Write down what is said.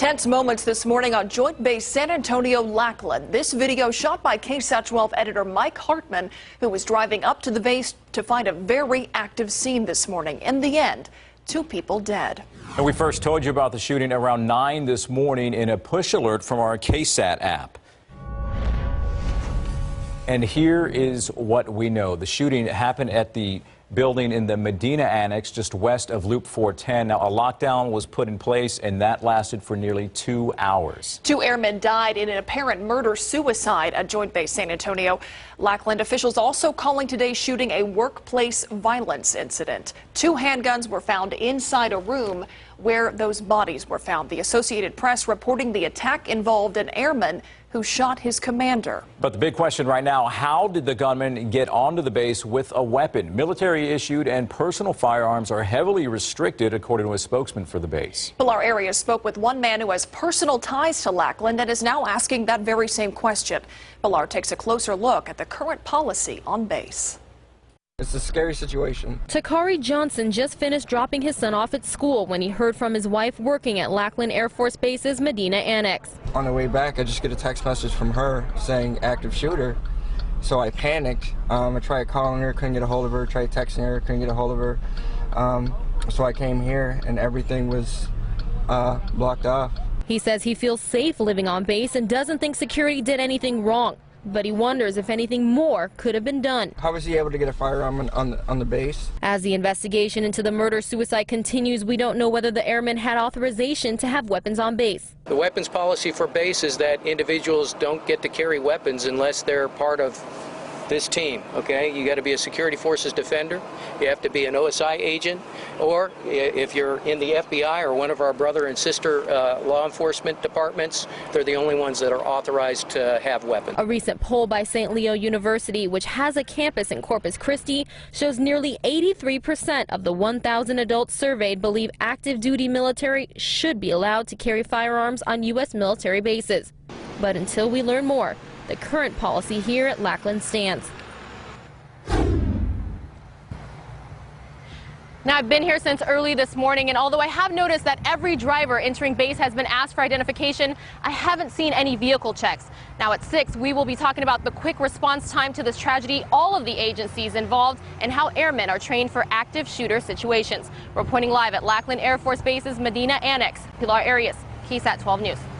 Tense moments this morning on Joint Base San Antonio-Lackland. This video shot by KSAT 12 editor Mike Hartman, who was driving up to the base to find a very active scene this morning. In the end, 2 people dead. And we first told you about the shooting around 9 this morning in a push alert from our KSAT app. And here is what we know. The shooting happened at the building in the Medina Annex just west of Loop 410. Now, a lockdown was put in place, and that lasted for nearly 2 hours. 2 airmen died in an apparent murder-suicide at Joint Base San Antonio. Lackland officials also calling today's shooting a workplace violence incident. 2 handguns were found inside a room where those bodies were found. The Associated Press reporting the attack involved an airman who shot his commander. But the big question right now, how did the gunman get onto the base with a weapon? Military issued and personal firearms are heavily restricted, according to a spokesman for the base. Our area spoke with one man who has personal ties to Lackland and is now asking that very same question. Pilar takes a closer look at the current policy on base. It's a scary situation. Takari Johnson just finished dropping his son off at school when he heard from his wife working at Lackland Air Force Base's Medina Annex. On the way back, I just get a text message from her saying active shooter. So I panicked. I tried calling her, couldn't get a hold of her, tried texting her, couldn't get a hold of her. So I came here and everything was blocked off. He says he feels safe living on base and doesn't think security did anything wrong. But he wonders if anything more could have been done. How was he able to get a firearm on the base? As the investigation into the murder-suicide continues, we don't know whether the airman had authorization to have weapons on base. The weapons policy for base is that individuals don't get to carry weapons unless they're part of this team, okay? You got to be a security forces defender, you have to be an OSI agent, or if you're in the FBI or one of our brother and sister law enforcement departments, they're the only ones that are authorized to have weapons. A recent poll by St. Leo University, which has a campus in Corpus Christi, shows nearly 83% of the 1,000 adults surveyed believe active duty military should be allowed to carry firearms on U.S. military bases. But until we learn more, the current policy here at Lackland stands. Now, I've been here since early this morning, and although I have noticed that every driver entering base has been asked for identification, I haven't seen any vehicle checks. Now at 6, we will be talking about the quick response time to this tragedy, all of the agencies involved, and how airmen are trained for active shooter situations. Reporting live at Lackland Air Force Base's Medina Annex, Pilar Arias, KSAT 12 News.